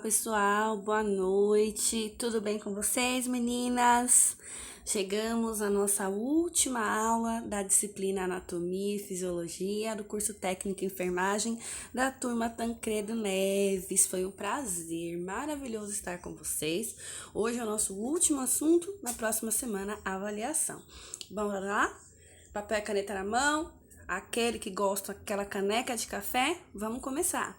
Pessoal, boa noite. Tudo bem com vocês, meninas? Chegamos à nossa última aula da disciplina Anatomia e Fisiologia do curso Técnico em Enfermagem da turma Tancredo Neves. Foi um prazer maravilhoso estar com vocês. Hoje é o nosso último assunto, na próxima semana, a avaliação. Vamos lá? Papel e caneta na mão. Aquele que gosta daquela caneca de café, vamos começar.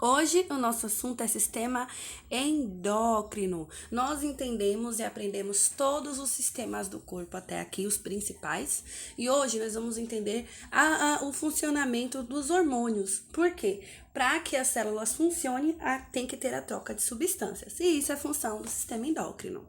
Hoje o nosso assunto é sistema endócrino. Nós entendemos e aprendemos todos os sistemas do corpo até aqui, os principais. E hoje nós vamos entender o funcionamento dos hormônios. Por quê? Para que as células funcionem, tem que ter a troca de substâncias. E isso é função do sistema endócrino.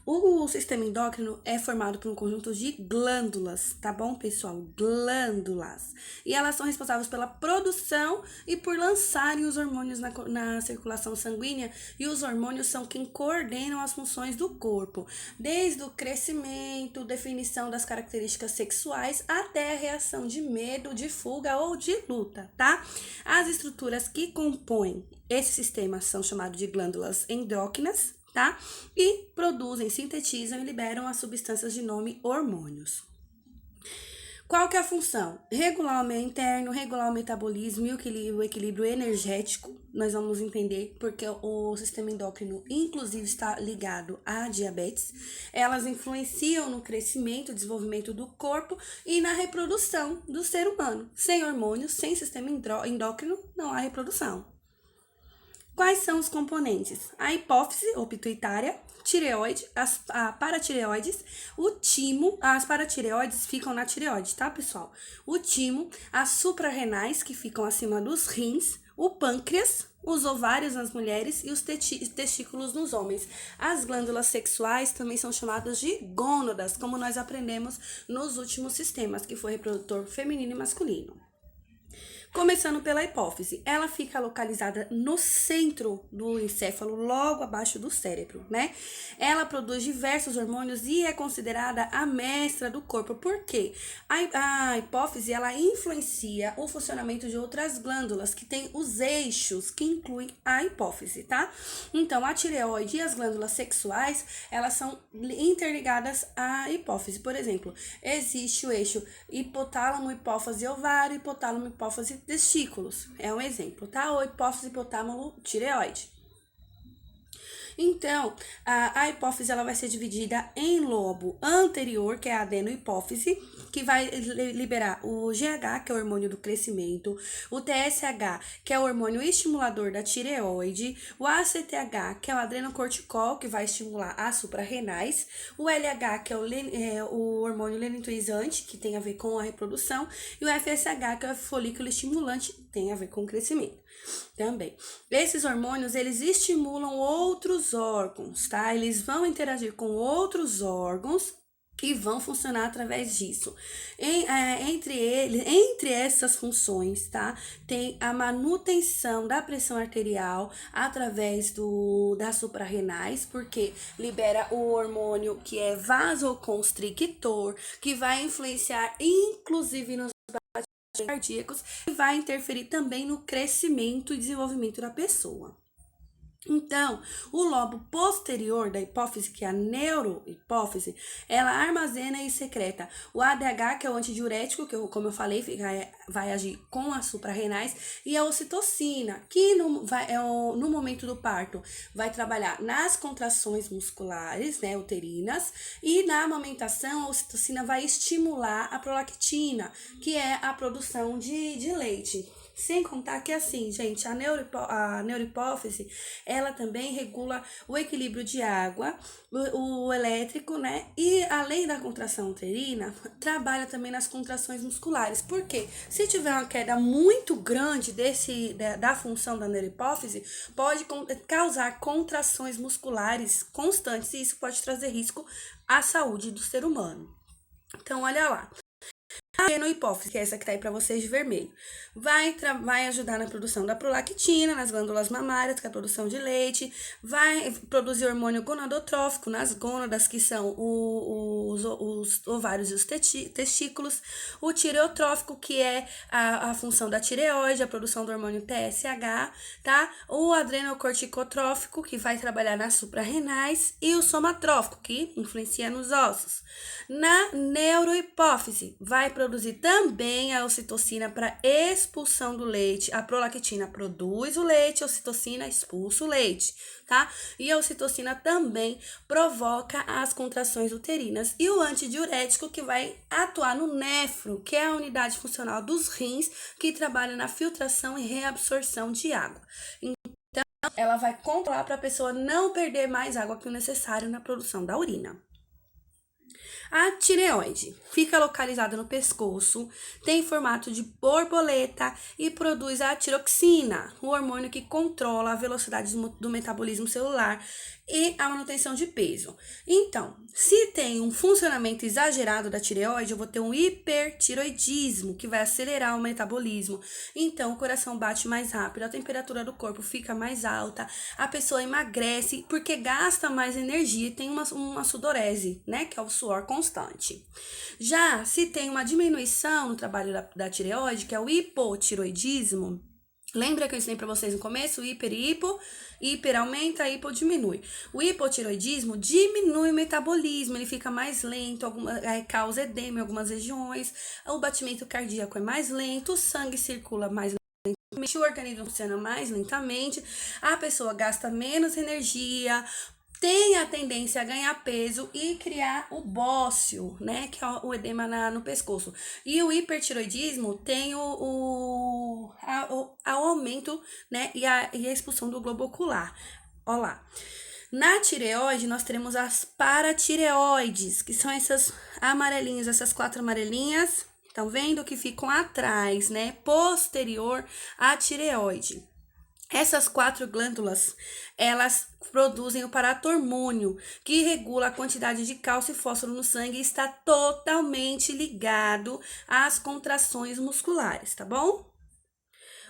O sistema endócrino é formado por um conjunto de glândulas, tá bom, pessoal? Glândulas. E elas são responsáveis pela produção e por lançarem os hormônios na circulação sanguínea. E os hormônios são quem coordenam as funções do corpo, desde o crescimento, definição das características sexuais, até a reação de medo, de fuga ou de luta, tá? As estruturas que compõem esse sistema são chamadas de glândulas endócrinas, tá? E produzem, sintetizam e liberam as substâncias de nome hormônios. Qual que é a função? Regular o meio interno, regular o metabolismo e o equilíbrio energético. Nós vamos entender porque o sistema endócrino, inclusive, está ligado à diabetes. Elas influenciam no crescimento e desenvolvimento do corpo e na reprodução do ser humano. Sem hormônios, sem sistema endócrino, não há reprodução. Quais são os componentes? A hipófise ou pituitária, tireoide, a paratireoides, o timo, as paratireoides ficam na tireoide, tá, pessoal? O timo, as suprarrenais, que ficam acima dos rins, o pâncreas, os ovários nas mulheres e os testículos nos homens. As glândulas sexuais também são chamadas de gônadas, como nós aprendemos nos últimos sistemas, que foi reprodutor feminino e masculino. Começando pela hipófise, ela fica localizada no centro do encéfalo, logo abaixo do cérebro, né? Ela produz diversos hormônios e é considerada a mestra do corpo. Por quê? A hipófise, ela influencia o funcionamento de outras glândulas que têm os eixos que incluem a hipófise, tá? Então, a tireoide e as glândulas sexuais, elas são interligadas à hipófise. Por exemplo, existe o eixo hipotálamo, hipófise, ovário, hipotálamo, hipófise, testículos. É um exemplo, tá? Ou hipófise, hipotálamo, tireoide. Então, a hipófise ela vai ser dividida em lobo anterior, que é a adenohipófise, que vai liberar o GH, que é o hormônio do crescimento, o TSH, que é o hormônio estimulador da tireoide, o ACTH, que é o adrenocorticol, que vai estimular as suprarrenais, o LH, que é o hormônio lenitonizante, que tem a ver com a reprodução, e o FSH, que é o folículo estimulante, que tem a ver com o crescimento. Também. Esses hormônios, eles estimulam outros órgãos, tá? Eles vão interagir com outros órgãos e vão funcionar através disso. Entre essas funções, tá? Tem a manutenção da pressão arterial através das suprarrenais, porque libera o hormônio que é vasoconstrictor, que vai influenciar inclusive nos cardíacos e vai interferir também no crescimento e desenvolvimento da pessoa. Então, o lobo posterior da hipófise, que é a neurohipófise, ela armazena e secreta o ADH, que é o antidiurético, que como eu falei, vai agir com as suprarrenais, e a ocitocina, que no momento do parto vai trabalhar nas contrações musculares, né, uterinas, e na amamentação a ocitocina vai estimular a prolactina, que é a produção de leite. Sem contar que assim, gente, a neurohipófise, ela também regula o equilíbrio de água, o elétrico, né? E além da contração uterina, trabalha também nas contrações musculares. Por quê? Se tiver uma queda muito grande da função da neurohipófise, pode causar contrações musculares constantes e isso pode trazer risco à saúde do ser humano. Então, olha lá. adrenohipófise, que é essa que tá aí pra vocês de vermelho, vai ajudar na produção da prolactina, nas glândulas mamárias, que é a produção de leite, vai produzir hormônio gonadotrófico nas gônadas, que são os ovários e os testículos, o tireotrófico, que é a função da tireoide, a produção do hormônio TSH, tá? O adrenocorticotrófico, que vai trabalhar nas suprarrenais, e o somatrófico, que influencia nos ossos. Na neurohipófise, vai produzir também a ocitocina para expulsão do leite. A prolactina produz o leite, a ocitocina expulsa o leite, tá? E a ocitocina também provoca as contrações uterinas. E o antidiurético, que vai atuar no néfro, que é a unidade funcional dos rins, que trabalha na filtração e reabsorção de água. Então, ela vai controlar para a pessoa não perder mais água que o necessário na produção da urina. A tireoide fica localizada no pescoço, tem formato de borboleta e produz a tiroxina, o hormônio que controla a velocidade do metabolismo celular e a manutenção de peso. Então, se tem um funcionamento exagerado da tireoide, eu vou ter um hipertiroidismo, que vai acelerar o metabolismo. Então, o coração bate mais rápido, a temperatura do corpo fica mais alta, a pessoa emagrece porque gasta mais energia e tem uma sudorese, né, que é o suor constante. Já se tem uma diminuição no trabalho da tireoide, que é o hipotiroidismo, lembra que eu ensinei para vocês no começo? Hiper e hipo. Hiper aumenta, hipo diminui. O hipotiroidismo diminui o metabolismo, ele fica mais lento, causa edema em algumas regiões, o batimento cardíaco é mais lento, o sangue circula mais lentamente, o organismo funciona mais lentamente, a pessoa gasta menos energia, tem a tendência a ganhar peso e criar o bócio, né, que é o edema no pescoço. E o hipertiroidismo tem o aumento, né, e a expulsão do globo ocular. Olha lá. Na tireoide, nós teremos as paratireoides, que são essas amarelinhas, essas 4 amarelinhas, estão vendo? Que ficam atrás, né, posterior à tireoide. Essas 4 glândulas, elas produzem o paratormônio, que regula a quantidade de cálcio e fósforo no sangue e está totalmente ligado às contrações musculares, tá bom?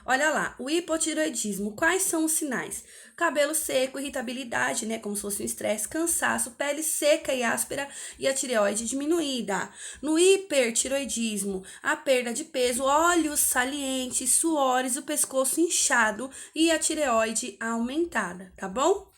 Olha lá, o hipotiroidismo, quais são os sinais? Cabelo seco, irritabilidade, né, como se fosse um estresse, cansaço, pele seca e áspera e a tireoide diminuída. No hipertiroidismo, a perda de peso, olhos salientes, suores, o pescoço inchado e a tireoide aumentada, tá bom?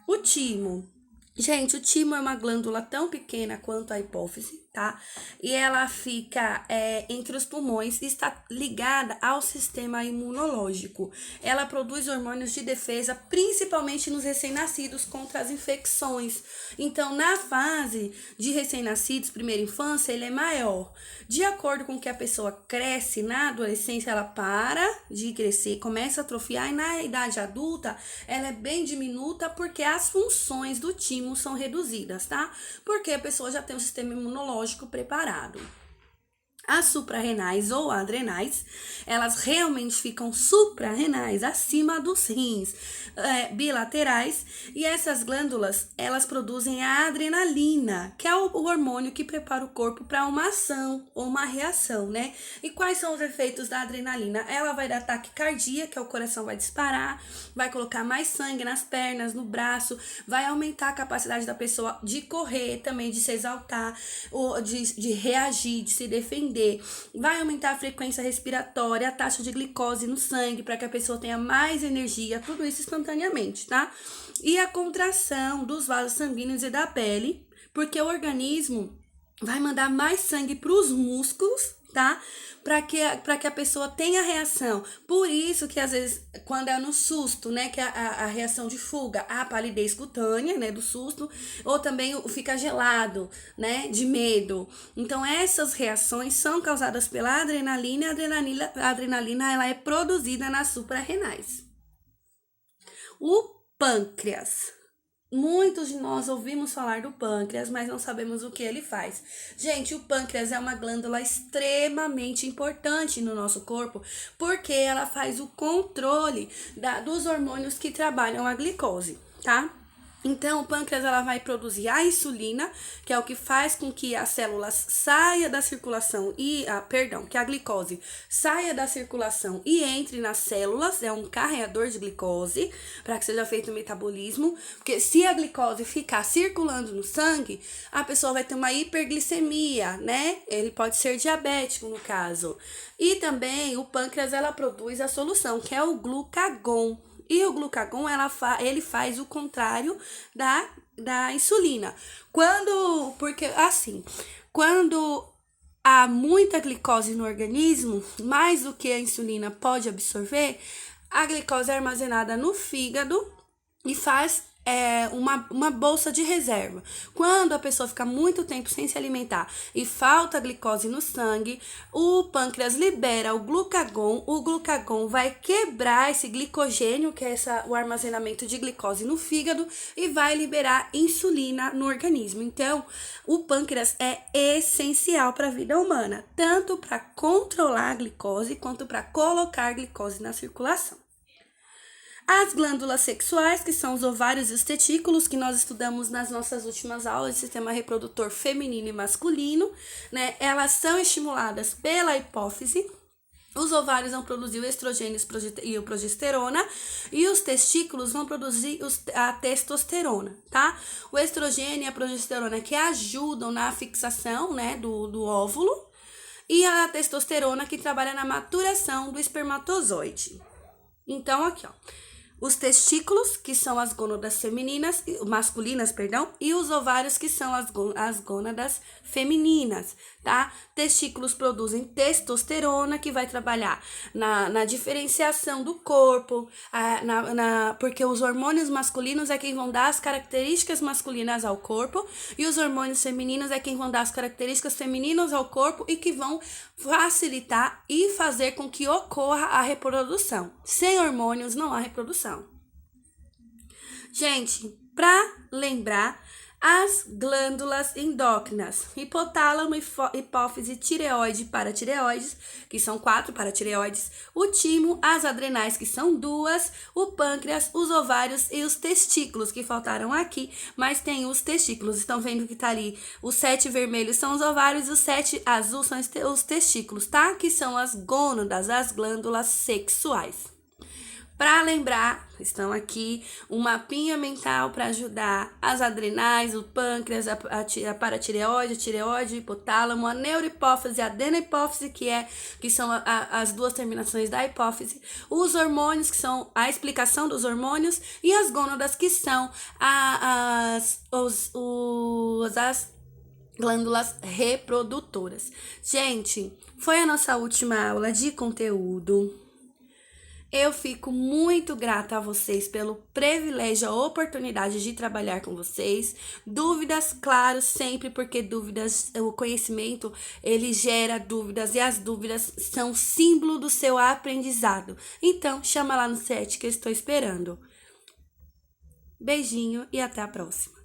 O timo. Gente, o timo é uma glândula tão pequena quanto a hipófise, tá? E ela fica entre os pulmões e está ligada ao sistema imunológico. Ela produz hormônios de defesa, principalmente nos recém-nascidos, contra as infecções. Então, na fase de recém-nascidos, primeira infância, ele é maior. De acordo com que a pessoa cresce, na adolescência ela para de crescer, começa a atrofiar, e na idade adulta ela é bem diminuta porque as funções do timo são reduzidas, tá? Porque a pessoa já tem um sistema imunológico preparado. As suprarrenais ou adrenais, elas realmente ficam suprarrenais, acima dos rins bilaterais, e essas glândulas, elas produzem a adrenalina, que é o hormônio que prepara o corpo para uma ação ou uma reação, né? E quais são os efeitos da adrenalina? Ela vai dar taquicardia, que é o coração vai disparar, vai colocar mais sangue nas pernas, no braço, vai aumentar a capacidade da pessoa de correr, também de se exaltar, ou de reagir, de se defender. Vai aumentar a frequência respiratória, a taxa de glicose no sangue, para que a pessoa tenha mais energia, tudo isso instantaneamente, tá? E a contração dos vasos sanguíneos e da pele, porque o organismo vai mandar mais sangue para os músculos, tá? Para que a pessoa tenha reação. Por isso que às vezes, quando é no susto, né, que a reação de fuga, a palidez cutânea, né, do susto, ou também fica gelado, né, de medo. Então, essas reações são causadas pela adrenalina, e a adrenalina ela é produzida nas suprarrenais. O pâncreas. Muitos de nós ouvimos falar do pâncreas, mas não sabemos o que ele faz. Gente, o pâncreas é uma glândula extremamente importante no nosso corpo, porque ela faz o controle dos hormônios que trabalham a glicose, tá? Então, o pâncreas ela vai produzir a insulina, que é o que faz com que as células saia da circulação que a glicose saia da circulação e entre nas células, é um carregador de glicose para que seja feito o metabolismo, porque se a glicose ficar circulando no sangue, a pessoa vai ter uma hiperglicemia, né? Ele pode ser diabético no caso. E também o pâncreas ela produz a solução, que é o glucagon. E o glucagon, ele faz o contrário da insulina. Quando há muita glicose no organismo, mais do que a insulina pode absorver, a glicose é armazenada no fígado e faz uma bolsa de reserva. Quando a pessoa fica muito tempo sem se alimentar e falta glicose no sangue, o pâncreas libera o glucagon vai quebrar esse glicogênio, que é o armazenamento de glicose no fígado, e vai liberar insulina no organismo. Então, o pâncreas é essencial para a vida humana, tanto para controlar a glicose quanto para colocar glicose na circulação. As glândulas sexuais, que são os ovários e os testículos, que nós estudamos nas nossas últimas aulas de sistema reprodutor feminino e masculino, né? Elas são estimuladas pela hipófise. Os ovários vão produzir o estrogênio e a progesterona, e os testículos vão produzir a testosterona, tá? O estrogênio e a progesterona que ajudam na fixação, né, do óvulo, e a testosterona que trabalha na maturação do espermatozoide. Então, aqui, ó. Os testículos, que são as gônadas masculinas, e os ovários, que são as gônadas femininas, tá? Testículos produzem testosterona, que vai trabalhar na diferenciação do corpo, porque os hormônios masculinos é quem vão dar as características masculinas ao corpo, e os hormônios femininos é quem vão dar as características femininas ao corpo e que vão facilitar e fazer com que ocorra a reprodução. Sem hormônios não há reprodução. Gente, para lembrar, as glândulas endócrinas, hipotálamo, hipófise, tireoide e paratireoides, que são 4 paratireoides, o timo, as adrenais, que são 2, o pâncreas, os ovários e os testículos, que faltaram aqui, mas tem os testículos. Estão vendo que tá ali, os 7 vermelhos são os ovários e os 7 azuis são os testículos, tá? Que são as gônadas, as glândulas sexuais. Para lembrar, estão aqui um mapinha mental para ajudar as adrenais, o pâncreas, a paratireoide, a tireoide, o hipotálamo, a neurohipófise, a adenahipófise, que são as duas terminações da hipófise, os hormônios, que são a explicação dos hormônios, e as gônadas, que são as glândulas reprodutoras. Gente, foi a nossa última aula de conteúdo. Eu fico muito grata a vocês pelo privilégio, a oportunidade de trabalhar com vocês. Dúvidas, claro, sempre, porque dúvidas, o conhecimento, ele gera dúvidas, e as dúvidas são símbolo do seu aprendizado. Então, chama lá no chat que eu estou esperando. Beijinho e até a próxima.